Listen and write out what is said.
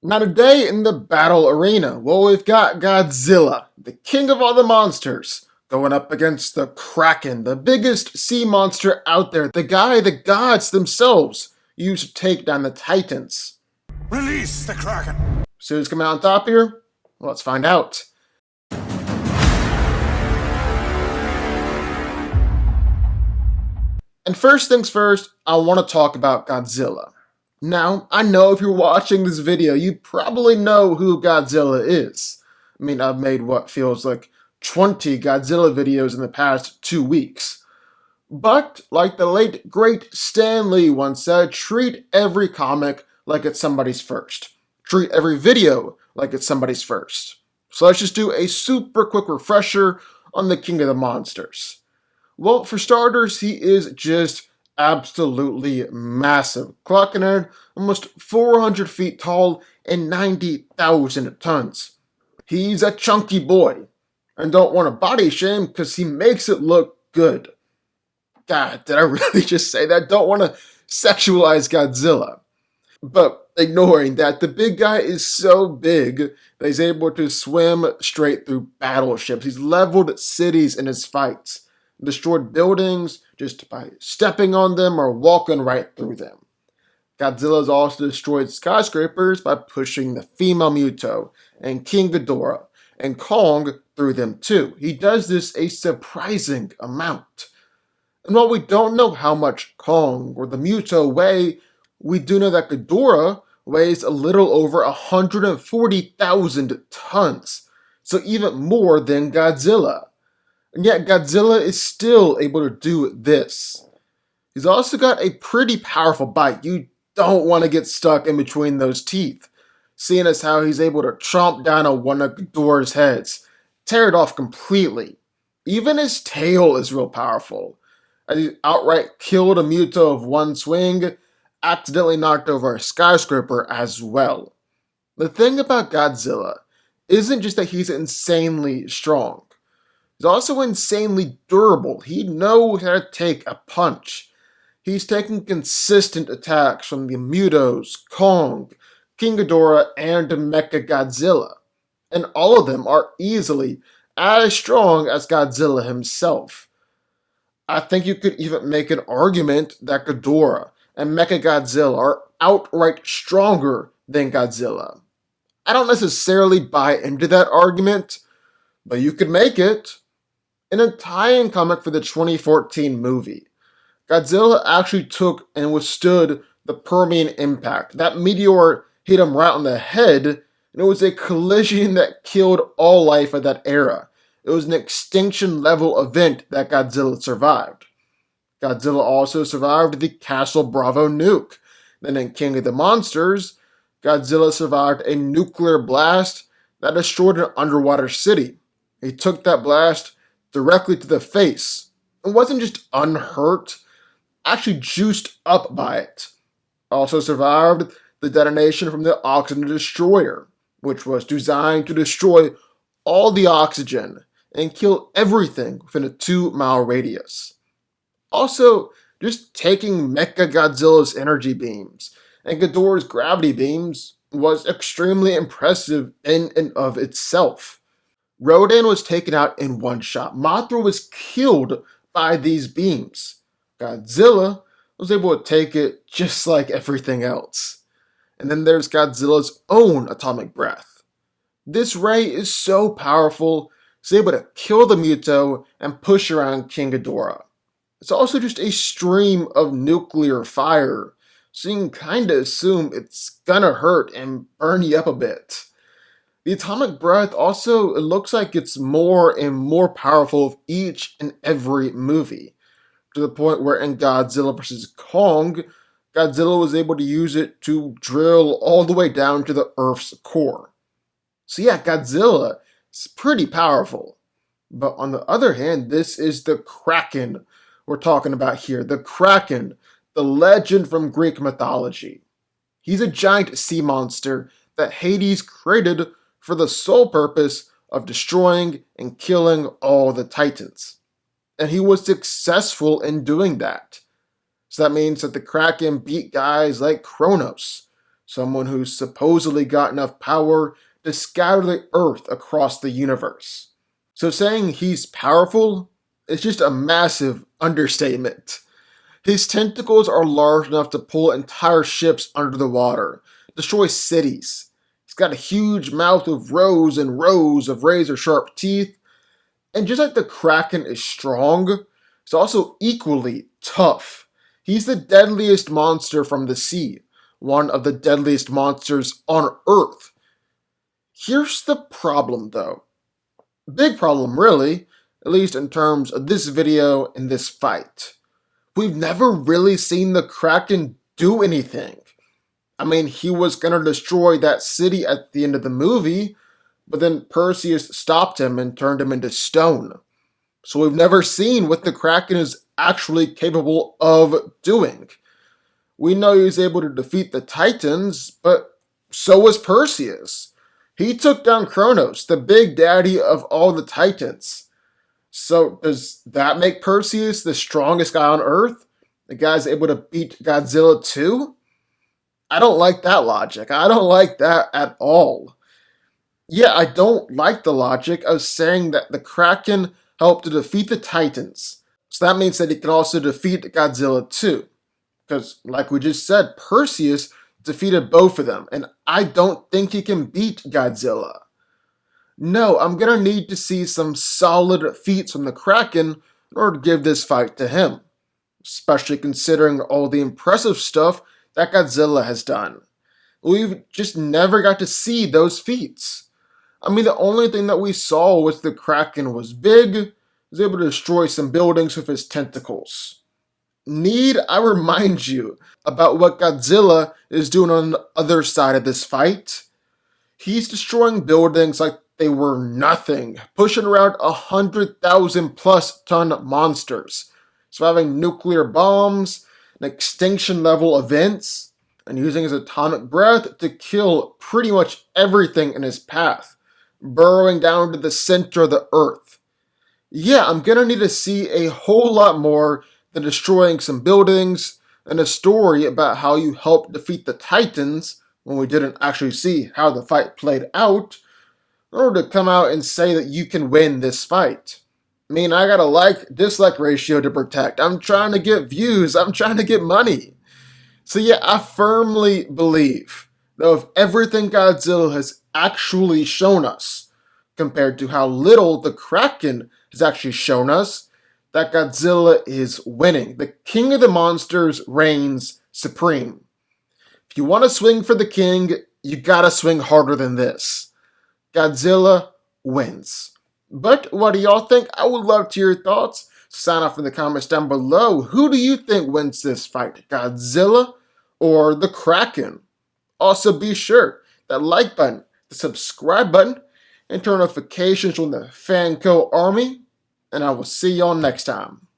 Now today in the battle arena, well, we've got Godzilla, the king of all the monsters, going up against the Kraken, the biggest sea monster out there, the guy the gods themselves used to take down the Titans. Release the Kraken! So who's coming out on top here? Well, let's find out. And first things first, I want to talk about Godzilla. Now, I know if you're watching this video, you probably know who Godzilla is. I mean, I've made what feels like 20 Godzilla videos in the past 2 weeks. But, like the late great Stan Lee once said, treat every comic like it's somebody's first. Treat every video like it's somebody's first. So let's just do a super quick refresher on the King of the Monsters. Well, for starters, he is just absolutely massive, clocking in almost 400 feet tall and 90,000 tons. He's a chunky boy, and don't want to body shame because he makes it look good. God, did I really just say that? Don't want to sexualize Godzilla. But ignoring that, the big guy is so big that he's able to swim straight through battleships. He's leveled cities in his fights, destroyed buildings just by stepping on them or walking right through them. Godzilla's also destroyed skyscrapers by pushing the female Muto and King Ghidorah, and Kong through them too. He does this a surprising amount. And while we don't know how much Kong or the Muto weigh, we do know that Ghidorah weighs a little over 140,000 tons, so even more than Godzilla. And yet Godzilla is still able to do this. He's also got a pretty powerful bite. You don't want to get stuck in between those teeth, seeing as how he's able to chomp down on one of Ghidorah's heads, tear it off completely. Even his tail is real powerful, as he outright killed a Muto of one swing, accidentally knocked over a skyscraper as well. The thing about Godzilla isn't just that he's insanely strong. He's also insanely durable. He knows how to take a punch. He's taking consistent attacks from the Mutos, Kong, King Ghidorah, and mechagodzilla. And all of them are easily as strong as Godzilla himself. I think you could even make an argument that Ghidorah and mechagodzilla are outright stronger than Godzilla. I don't necessarily buy into that argument, but you could make it. In a tie-in comic for the 2014 movie, Godzilla actually took and withstood the Permian impact. That meteor hit him right on the head, and it was a collision that killed all life of that era. It was an extinction-level event that Godzilla survived. Godzilla also survived the Castle Bravo nuke. Then in King of the Monsters, Godzilla survived a nuclear blast that destroyed an underwater city. He took that blast directly to the face. It wasn't just unhurt, actually juiced up by it. Also survived the detonation from the oxygen destroyer, which was designed to destroy all the oxygen and kill everything within a 2-mile radius. Also, just taking mechagodzilla's energy beams and Ghidorah's gravity beams was extremely impressive in and of itself. Rodan was taken out in one shot. Mothra was killed by these beams. Godzilla was able to take it just like everything else. And then there's Godzilla's own atomic breath. This ray is so powerful, it's able to kill the Muto and push around King Ghidorah. It's also just a stream of nuclear fire, so you can kinda assume it's gonna hurt and burn you up a bit. The atomic breath also, it looks like it's more and more powerful with each and every movie, to the point where in Godzilla vs. Kong, Godzilla was able to use it to drill all the way down to the Earth's core. So yeah, Godzilla is pretty powerful. But on the other hand, this is the Kraken we're talking about here. The Kraken, the legend from Greek mythology. He's a giant sea monster that Hades created for the sole purpose of destroying and killing all the Titans. And he was successful in doing that. So that means that the Kraken beat guys like Kronos, someone who's supposedly got enough power to scatter the earth across the universe. So saying he's powerful is just a massive understatement. His tentacles are large enough to pull entire ships under the water, destroy cities. He's got a huge mouth with rows and rows of razor-sharp teeth, and just like the Kraken is strong, he's also equally tough. He's the deadliest monster from the sea, one of the deadliest monsters on Earth. Here's the problem though. Big problem really, at least in terms of this video and this fight. We've never really seen the Kraken do anything. I mean, he was gonna destroy that city at the end of the movie, but then Perseus stopped him and turned him into stone. So we've never seen what the Kraken is actually capable of doing. We know he was able to defeat the Titans, but so was Perseus. He took down Kronos, the big daddy of all the Titans. So does that make Perseus the strongest guy on Earth? The guy's able to beat Godzilla too? I don't like that logic. I don't like that at all. Yeah, I don't like the logic of saying that the Kraken helped to defeat the Titans. So that means that he can also defeat Godzilla too. Because, like we just said, Perseus defeated both of them, and I don't think he can beat Godzilla. No, I'm gonna need to see some solid feats from the Kraken in order to give this fight to him. Especially considering all the impressive stuff that Godzilla has done. We've just never got to see those feats. I mean, the only thing that we saw was the Kraken was big, was able to destroy some buildings with his tentacles. Need I remind you about what Godzilla is doing on the other side of this fight? He's destroying buildings like they were nothing, pushing around 100,000 plus ton monsters, surviving nuclear bombs and extinction level events, and using his atomic breath to kill pretty much everything in his path, burrowing down to the center of the earth. Yeah, I'm gonna need to see a whole lot more than destroying some buildings and a story about how you helped defeat the Titans when we didn't actually see how the fight played out, in order to come out and say that you can win this fight. I mean, I got a like-dislike ratio to protect. I'm trying to get views. I'm trying to get money. So yeah, I firmly believe that with everything Godzilla has actually shown us, compared to how little the Kraken has actually shown us, that Godzilla is winning. The king of the monsters reigns supreme. If you want to swing for the king, you gotta swing harder than this. Godzilla wins. But what do y'all think? I would love to hear your thoughts. Sign off in the comments down below. Who do you think wins this fight? Godzilla or the Kraken? Also be sure that like button, the subscribe button, and turn notifications on the DanCo army. And I will see y'all next time.